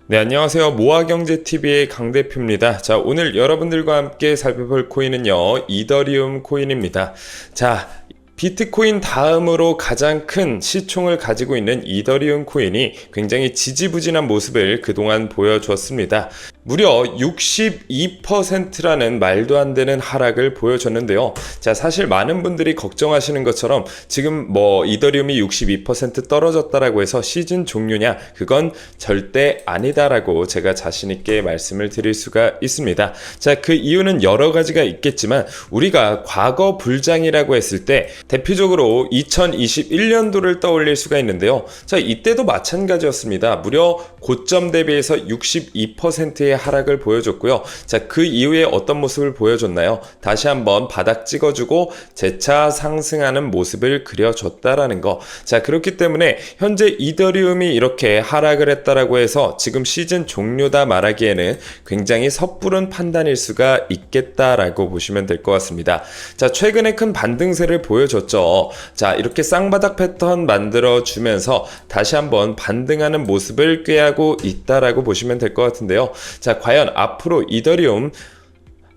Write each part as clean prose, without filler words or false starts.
네, 안녕하세요. 모아경제TV의 강 대표입니다. 자, 오늘 여러분들과 함께 살펴볼 코인은요, 이더리움 코인입니다. 자, 비트코인 다음으로 가장 큰 시총을 가지고 있는 이더리움 코인이 굉장히 지지부진한 모습을 그동안 보여주었습니다. 무려 62%라는 말도 안 되는 하락을 보여줬는데요. 자, 사실 많은 분들이 걱정하시는 것처럼 지금 이더리움이 62% 떨어졌다라고 해서 시즌 종료냐? 그건 절대 아니다라고 제가 자신있게 말씀을 드릴 수가 있습니다. 자, 그 이유는 여러 가지가 있겠지만 우리가 과거 불장이라고 했을 때 대표적으로 2021년도를 떠올릴 수가 있는데요. 자, 이때도 마찬가지였습니다. 무려 고점 대비해서 62%의 하락을 보여줬고요. 자, 그 이후에 어떤 모습을 보여줬나요? 다시 한번 바닥 찍어주고 재차 상승하는 모습을 그려줬다라는 거. 자, 그렇기 때문에 현재 이더리움이 이렇게 하락을 했다라고 해서 지금 시즌 종료다 말하기에는 굉장히 섣부른 판단일 수가 있겠다라고 보시면 될 것 같습니다. 자, 최근에 큰 반등세를 보여줬죠. 자, 이렇게 쌍바닥 패턴 만들어주면서 다시 한번 반등하는 모습을 꾀하고 있다라고 보시면 될 것 같은데요. 자, 과연 앞으로 이더리움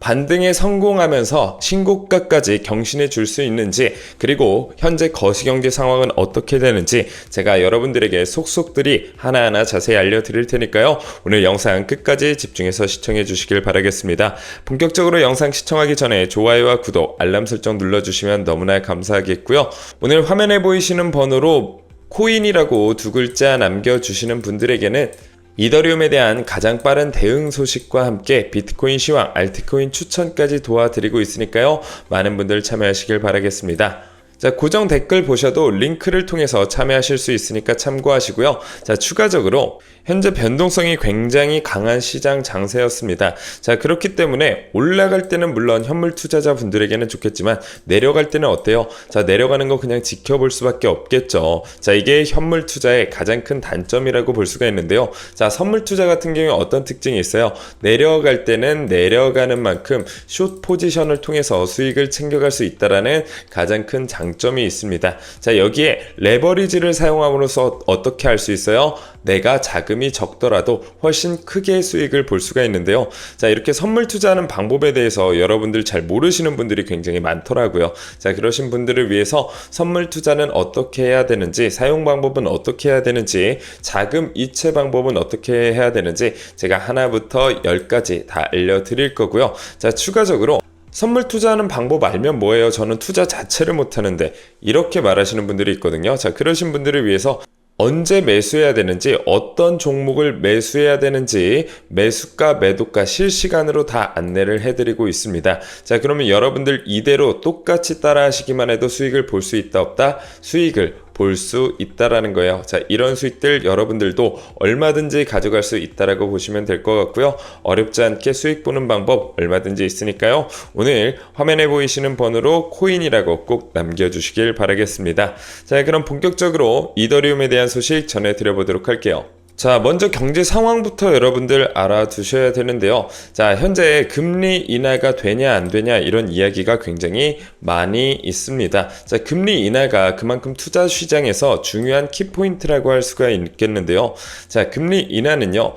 반등에 성공하면서 신고가까지 경신해 줄 수 있는지, 그리고 현재 거시경제 상황은 어떻게 되는지 제가 여러분들에게 속속들이 하나하나 자세히 알려드릴 테니까요. 오늘 영상 끝까지 집중해서 시청해 주시길 바라겠습니다. 본격적으로 영상 시청하기 전에 좋아요와 구독, 알람 설정 눌러주시면 너무나 감사하겠고요. 오늘 화면에 보이시는 번호로 코인이라고 두 글자 남겨주시는 분들에게는 이더리움에 대한 가장 빠른 대응 소식과 함께 비트코인 시황, 알트코인 추천까지 도와드리고 있으니까요. 많은 분들 참여하시길 바라겠습니다. 자, 고정 댓글 보셔도 링크를 통해서 참여하실 수 있으니까 참고하시고요. 자, 추가적으로 현재 변동성이 굉장히 강한 시장 장세였습니다. 자, 그렇기 때문에 올라갈 때는 물론 현물 투자자분들에게는 좋겠지만 내려갈 때는 어때요? 자, 내려가는 거 그냥 지켜볼 수밖에 없겠죠. 자, 이게 현물 투자의 가장 큰 단점이라고 볼 수가 있는데요. 자, 선물 투자 같은 경우에 어떤 특징이 있어요? 내려갈 때는 내려가는 만큼 숏 포지션을 통해서 수익을 챙겨갈 수 있다라는 가장 큰 장점이 있습니다. 자, 여기에 레버리지를 사용함으로써 어떻게 할 수 있어요? 내가 자금이 적더라도 훨씬 크게 수익을 볼 수가 있는데요. 자, 이렇게 선물 투자하는 방법에 대해서 여러분들 잘 모르시는 분들이 굉장히 많더라고요. 자, 그러신 분들을 위해서 선물 투자는 어떻게 해야 되는지, 사용 방법은 어떻게 해야 되는지, 자금 이체 방법은 어떻게 해야 되는지 제가 하나부터 10까지 다 알려드릴 거고요. 자, 추가적으로 선물 투자하는 방법 알면 뭐예요? 저는 투자 자체를 못하는데, 이렇게 말하시는 분들이 있거든요. 자, 그러신 분들을 위해서 언제 매수해야 되는지, 어떤 종목을 매수해야 되는지 매수가, 매도가 실시간으로 다 안내를 해드리고 있습니다. 자, 그러면 여러분들 이대로 똑같이 따라 하시기만 해도 수익을 볼 수 있다 없다? 수익을 볼 수 있다라는 거예요. 자, 이런 수익들 여러분들도 얼마든지 가져갈 수 있다라고 보시면 될 것 같고요. 어렵지 않게 수익 보는 방법 얼마든지 있으니까요. 오늘 화면에 보이시는 번호로 코인이라고 꼭 남겨주시길 바라겠습니다. 자, 그럼 본격적으로 이더리움에 대한 소식 전해드려 보도록 할게요. 자, 먼저 경제 상황부터 여러분들 알아두셔야 되는데요. 자, 현재 금리 인하가 되냐 안 되냐 이런 이야기가 굉장히 많이 있습니다. 자, 금리 인하가 그만큼 투자 시장에서 중요한 키포인트라고 할 수가 있겠는데요. 자, 금리 인하는요,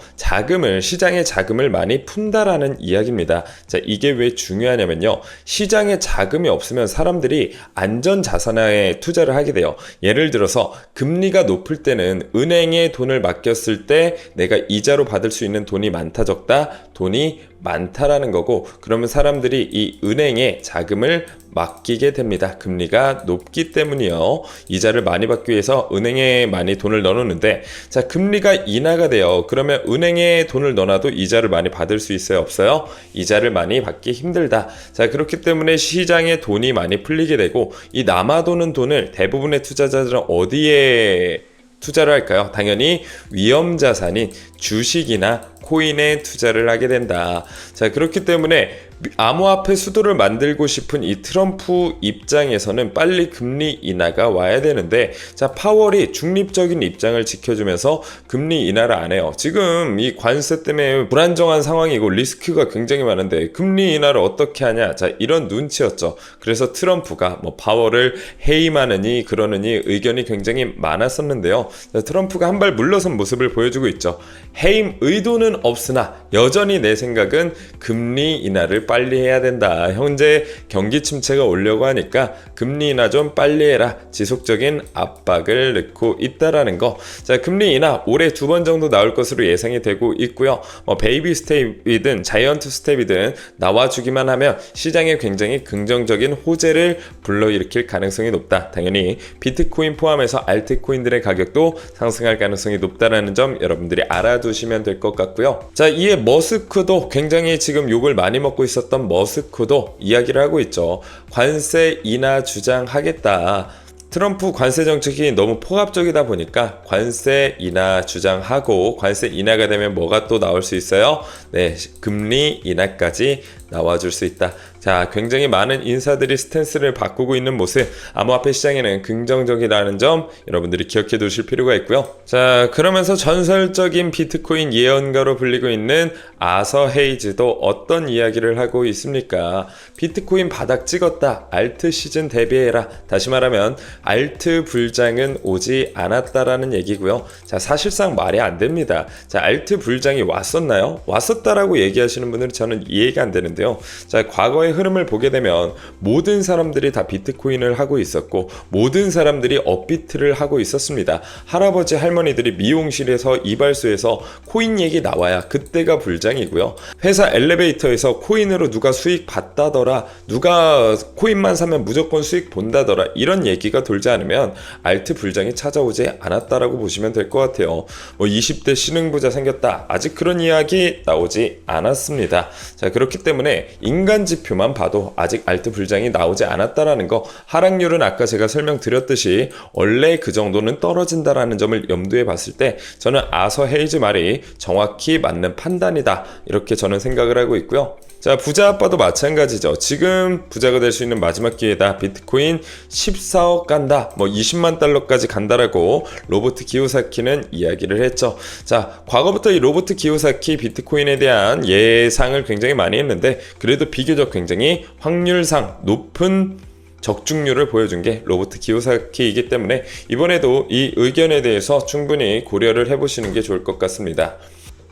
시장의 자금을 많이 푼다라는 이야기입니다. 자, 이게 왜 중요하냐면요, 시장에 자금이 없으면 사람들이 안전 자산에 투자를 하게 돼요. 예를 들어서 금리가 높을 때는 은행에 돈을 맡겼을 때 내가 이자로 받을 수 있는 돈이 많다 적다? 돈이 많다라는 거고, 그러면 사람들이 이 은행에 자금을 맡기게 됩니다. 금리가 높기 때문이요. 이자를 많이 받기 위해서 은행에 많이 돈을 넣어놓는데, 자, 금리가 인하가 돼요. 그러면 은행에 돈을 넣어놔도 이자를 많이 받을 수 있어요? 없어요? 이자를 많이 받기 힘들다. 자, 그렇기 때문에 시장에 돈이 많이 풀리게 되고, 이 남아도는 돈을 대부분의 투자자들은 어디에 투자를 할까요? 당연히 위험자산인 주식이나 비트코인에 투자를 하게 된다. 자, 그렇기 때문에 암호화폐 수도를 만들고 싶은 이 트럼프 입장에서는 빨리 금리 인하가 와야 되는데, 자, 파월이 중립적인 입장을 지켜주면서 금리 인하를 안 해요. 지금 이 관세 때문에 불안정한 상황이고 리스크가 굉장히 많은데 금리 인하를 어떻게 하냐, 자, 이런 눈치였죠. 그래서 트럼프가 뭐 파월을 해임하느니 그러느니 의견이 굉장히 많았었는데요. 자, 트럼프가 한 발 물러선 모습을 보여주고 있죠. 해임 의도는 없으나 여전히 내 생각은 금리 인하를 빨리 해야 된다. 현재 경기 침체가 오려고 하니까 금리 인하 좀 빨리 해라. 지속적인 압박을 넣고 있다라는 거. 자, 금리 인하 올해 2번 정도 나올 것으로 예상이 되고 있고요. 베이비 스텝이든 자이언트 스텝이든 나와주기만 하면 시장에 굉장히 긍정적인 호재를 불러일으킬 가능성이 높다. 당연히 비트코인 포함해서 알트코인들의 가격도 상승할 가능성이 높다라는 점 여러분들이 알아두시면 될 것 같고요. 자, 이에 머스크도 굉장히 지금 욕을 많이 먹고 있었던 머스크도 이야기를 하고 있죠. 관세 인하 주장하겠다. 트럼프 관세 정책이 너무 폭압적이다 보니까 관세 인하 주장하고, 관세 인하가 되면 뭐가 또 나올 수 있어요? 네, 금리 인하까지 나와줄 수 있다. 자, 굉장히 많은 인사들이 스탠스를 바꾸고 있는 모습, 암호화폐 시장에는 긍정적이라는 점 여러분들이 기억해 두실 필요가 있고요. 자, 그러면서 전설적인 비트코인 예언가로 불리고 있는 아서 헤이즈도 어떤 이야기를 하고 있습니까? 비트코인 바닥 찍었다. 알트 시즌 대비해라. 다시 말하면 알트 불장은 오지 않았다라는 얘기고요. 자, 사실상 말이 안 됩니다. 자, 알트 불장이 왔었나요? 왔었다라고 얘기하시는 분들은 저는 이해가 안 되는데요. 자, 과거의 흐름을 보게 되면 모든 사람들이 다 비트코인을 하고 있었고 모든 사람들이 업비트를 하고 있었습니다. 할아버지 할머니들이 미용실에서 이발소에서 코인 얘기 나와야 그때가 불장이고요. 회사 엘리베이터에서 코인으로 누가 수익 봤다더라, 누가 코인만 사면 무조건 수익 본다더라, 이런 얘기가 돌지 않으면 알트 불장이 찾아오지 않았다라고 보시면 될 것 같아요. 20대 신흥부자 생겼다, 아직 그런 이야기 나오지 않았습니다. 자, 그렇기 때문에 인간 지표만 봐도 아직 알트 불장이 나오지 않았다라는 거, 하락률은 아까 제가 설명드렸듯이 원래 그 정도는 떨어진다라는 점을 염두에 봤을 때 저는 아서 헤이즈 말이 정확히 맞는 판단이다, 이렇게 저는 생각을 하고 있고요. 자, 부자 아빠도 마찬가지죠. 지금 부자가 될 수 있는 마지막 기회다. 비트코인 14억 간다, 20만 달러까지 간다라고 로버트 기요사키는 이야기를 했죠. 자, 과거부터 이 로버트 기요사키 비트코인에 대한 예상을 굉장히 많이 했는데 그래도 비교적 굉장히 확률상 높은 적중률을 보여준 게 로버트 기요사키이기 때문에 이번에도 이 의견에 대해서 충분히 고려를 해보시는 게 좋을 것 같습니다.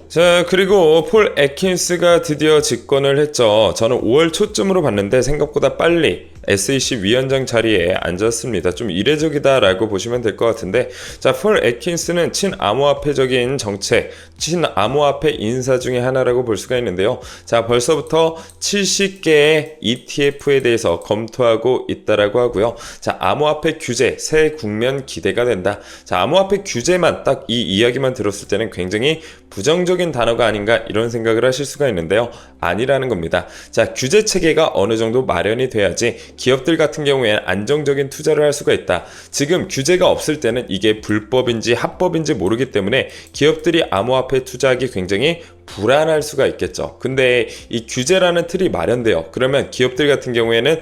자, 그리고 폴 애킨스가 드디어 집권을 했죠. 저는 5월 초쯤으로 봤는데 생각보다 빨리 SEC 위원장 자리에 앉았습니다. 좀 이례적이다라고 보시면 될 것 같은데, 자, 폴 애킨스는 친암호화폐적인 정책, 친암호화폐 인사 중에 하나라고 볼 수가 있는데요. 자, 벌써부터 70개의 ETF에 대해서 검토하고 있다라고 하고요. 자, 암호화폐 규제 새 국면 기대가 된다. 자, 암호화폐 규제만 딱 이 이야기만 들었을 때는 굉장히 부정적인 단어가 아닌가 이런 생각을 하실 수가 있는데요. 아니라는 겁니다. 자, 규제 체계가 어느 정도 마련이 돼야지 기업들 같은 경우에는 안정적인 투자를 할 수가 있다. 지금 규제가 없을 때는 이게 불법인지 합법인지 모르기 때문에 기업들이 암호화폐 투자하기 굉장히 불안할 수가 있겠죠. 근데 이 규제라는 틀이 마련돼요. 그러면 기업들 같은 경우에는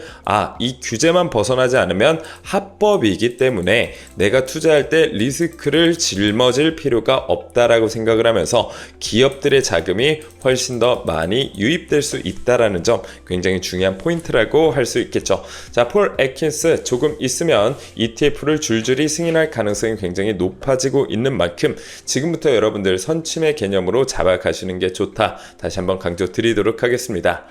이 규제만 벗어나지 않으면 합법이기 때문에 내가 투자할 때 리스크를 짊어질 필요가 없다라고 생각을 하면서 기업들의 자금이 훨씬 더 많이 유입될 수 있다라는 점 굉장히 중요한 포인트라고 할 수 있겠죠. 자, 폴 애킨스 조금 있으면 ETF를 줄줄이 승인할 가능성이 굉장히 높아지고 있는 만큼 지금부터 여러분들 선침의 개념으로 잡아가시는 게 좋다. 다시 한번 강조 드리도록 하겠습니다.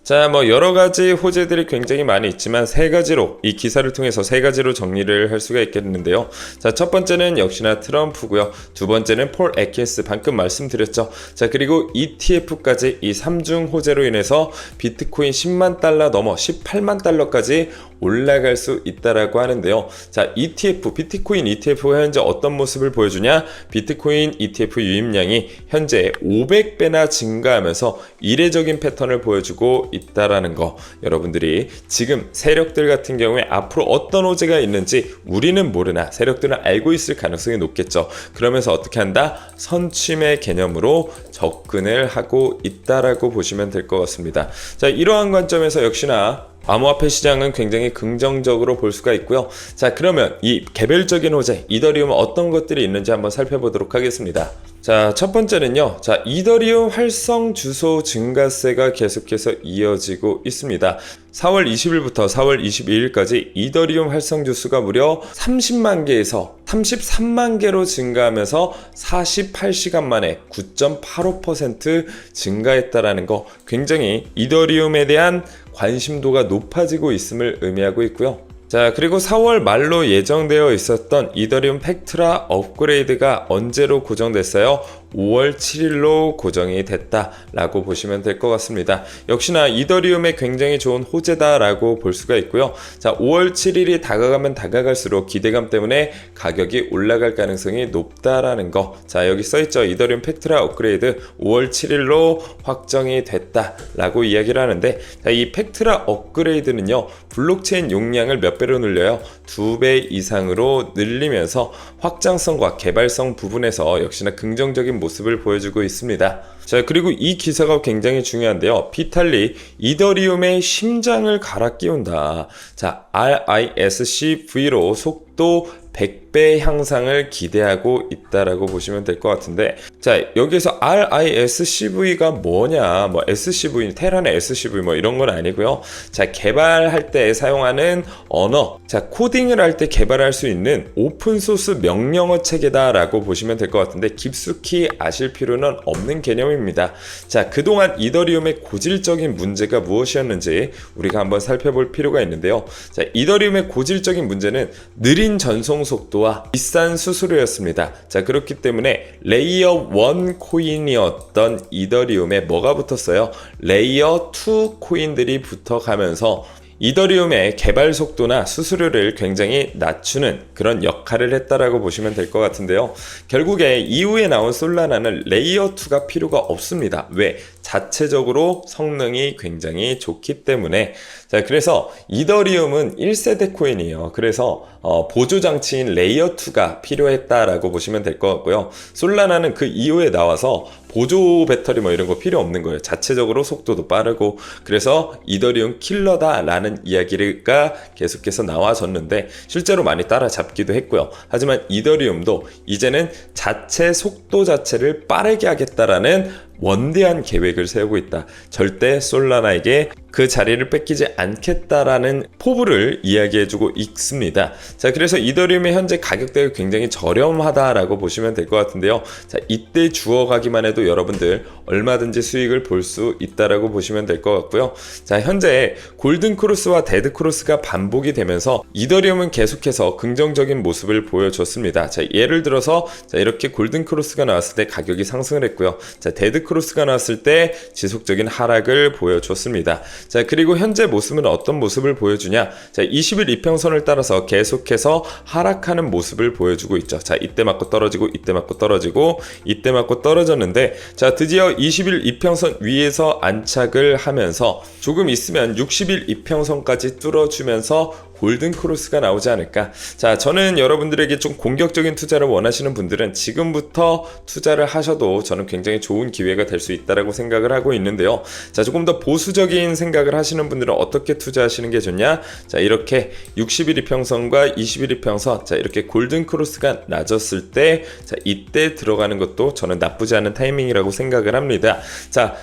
자, 여러 가지 호재들이 굉장히 많이 있지만 세 가지로, 이 기사를 통해서 세 가지로 정리를 할 수가 있겠는데요. 자, 첫 번째는 역시나 트럼프고요. 두 번째는 폴 애킨스, 방금 말씀드렸죠. 자, 그리고 ETF까지 이 3중 호재로 인해서 비트코인 10만 달러 넘어 18만 달러까지 올라갈 수 있다라고 하는데요. 자, ETF, 비트코인 ETF가 현재 어떤 모습을 보여주냐? 비트코인 ETF 유입량이 현재 500배나 증가하면서 이례적인 패턴을 보여주고 있다라는 거, 여러분들이 지금 세력들 같은 경우에 앞으로 어떤 호재가 있는지 우리는 모르나 세력들은 알고 있을 가능성이 높겠죠. 그러면서 어떻게 한다? 선취매 개념으로 접근을 하고 있다라고 보시면 될 것 같습니다. 자, 이러한 관점에서 역시나 암호화폐 시장은 굉장히 긍정적으로 볼 수가 있고요. 자, 그러면 이 개별적인 호재, 이더리움은 어떤 것들이 있는지 한번 살펴보도록 하겠습니다. 자, 첫 번째는요. 자, 이더리움 활성 주소 증가세가 계속해서 이어지고 있습니다. 4월 20일부터 4월 22일까지 이더리움 활성 주수가 무려 30만 개에서 33만 개로 증가하면서 48시간 만에 9.85% 증가했다라는 거, 굉장히 이더리움에 대한 관심도가 높아지고 있음을 의미하고 있고요. 자, 그리고 4월 말로 예정되어 있었던 이더리움 팩트라 업그레이드가 언제로 고정됐어요? 5월 7일로 고정이 됐다라고 보시면 될 것 같습니다. 역시나 이더리움의 굉장히 좋은 호재다라고 볼 수가 있고요. 자, 5월 7일이 다가가면 다가갈수록 기대감 때문에 가격이 올라갈 가능성이 높다라는 거. 자, 여기 써있죠. 이더리움 팩트라 업그레이드 5월 7일로 확정이 됐다라고 이야기를 하는데, 자, 이 팩트라 업그레이드는요, 블록체인 용량을 몇 배로 늘려요? 2배 이상으로 늘리면서 확장성과 개발성 부분에서 역시나 긍정적인 모습을 보여주고 있습니다. 자, 그리고 이 기사가 굉장히 중요한데요. 비탈리 이더리움의 심장을 갈아 끼운다. 자, RISC-V로 속도 100배 향상을 기대하고 있다라고 보시면 될 것 같은데, 자, 여기서 RISC-V가 뭐냐, 뭐 SCV, 테란의 SCV 뭐 이런 건 아니고요. 자, 개발할 때 사용하는 언어, 자, 코딩을 할 때 개발할 수 있는 오픈소스 명령어 체계다라고 보시면 될 것 같은데, 깊숙이 아실 필요는 없는 개념입니다. 자, 그동안 이더리움의 고질적인 문제가 무엇이었는지 우리가 한번 살펴볼 필요가 있는데요. 자, 이더리움의 고질적인 문제는 느린 전송 속도와 비싼 수수료였습니다. 자, 그렇기 때문에 레이어 1 코인이었던 이더리움에 뭐가 붙었어요? 레이어 2 코인들이 붙어가면서 이더리움의 개발 속도나 수수료를 굉장히 낮추는 그런 역할을 했다라고 보시면 될 것 같은데요. 결국에 이후에 나온 솔라나는 레이어 2가 필요가 없습니다. 왜? 자체적으로 성능이 굉장히 좋기 때문에. 자, 그래서 이더리움은 1세대 코인이에요. 그래서 보조장치인 레이어 2가 필요했다라고 보시면 될 것 같고요. 솔라나는 그 이후에 나와서 보조 배터리 뭐 이런 거 필요 없는 거예요. 자체적으로 속도도 빠르고, 그래서 이더리움 킬러다라는 이야기가 계속해서 나와졌는데 실제로 많이 따라잡기도 했고요. 하지만 이더리움도 이제는 자체 속도 자체를 빠르게 하겠다라는 원대한 계획을 세우고 있다. 절대 솔라나에게 그 자리를 뺏기지 않겠다라는 포부를 이야기해주고 있습니다. 자, 그래서 이더리움의 현재 가격대가 굉장히 저렴하다라고 보시면 될 것 같은데요. 자, 이때 주워가기만 해도 여러분들 얼마든지 수익을 볼 수 있다라고 보시면 될 것 같고요. 자, 현재 골든크로스와 데드크로스가 반복이 되면서 이더리움은 계속해서 긍정적인 모습을 보여줬습니다. 자, 예를 들어서 자, 이렇게 골든크로스가 나왔을 때 가격이 상승을 했고요. 자, 데드크로스가 나왔을 때 지속적인 하락을 보여줬습니다. 자, 그리고 현재 모습은 어떤 모습을 보여주냐? 자, 20일 이평선을 따라서 계속해서 하락하는 모습을 보여주고 있죠. 자, 이때 맞고 떨어지고, 이때 맞고 떨어지고, 이때 맞고 떨어졌는데, 자, 드디어 20일 이평선 위에서 안착을 하면서 조금 있으면 60일 이평선까지 뚫어주면서 골든크로스가 나오지 않을까. 자, 저는 여러분들에게 좀 공격적인 투자를 원하시는 분들은 지금부터 투자를 하셔도 저는 굉장히 좋은 기회가 될 수 있다라고 생각을 하고 있는데요. 자, 조금 더 보수적인 생각을 하시는 분들은 어떻게 투자하시는 게 좋냐? 자, 이렇게 60일 이평선과 20일 이평선, 자, 이렇게 골든크로스가 낮았을 때, 자, 이때 들어가는 것도 저는 나쁘지 않은 타이밍이라고 생각을 합니다. 자,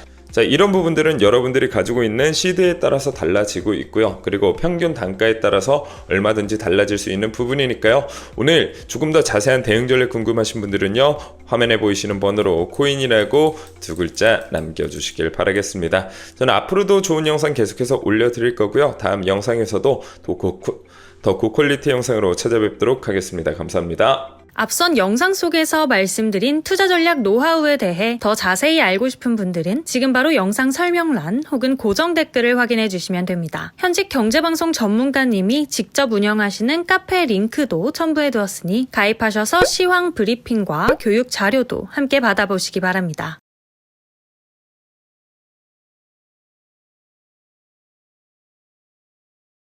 이런 부분들은 여러분들이 가지고 있는 시드에 따라서 달라지고 있고요. 그리고 평균 단가에 따라서 얼마든지 달라질 수 있는 부분이니까요. 오늘 조금 더 자세한 대응 전략 궁금하신 분들은요, 화면에 보이시는 번호로 코인이라고 2글자 남겨주시길 바라겠습니다. 저는 앞으로도 좋은 영상 계속해서 올려드릴 거고요. 다음 영상에서도 더 고퀄리티 영상으로 찾아뵙도록 하겠습니다. 감사합니다. 앞선 영상 속에서 말씀드린 투자 전략 노하우에 대해 더 자세히 알고 싶은 분들은 지금 바로 영상 설명란 혹은 고정 댓글을 확인해 주시면 됩니다. 현직 경제방송 전문가님이 직접 운영하시는 카페 링크도 첨부해 두었으니 가입하셔서 시황 브리핑과 교육 자료도 함께 받아보시기 바랍니다.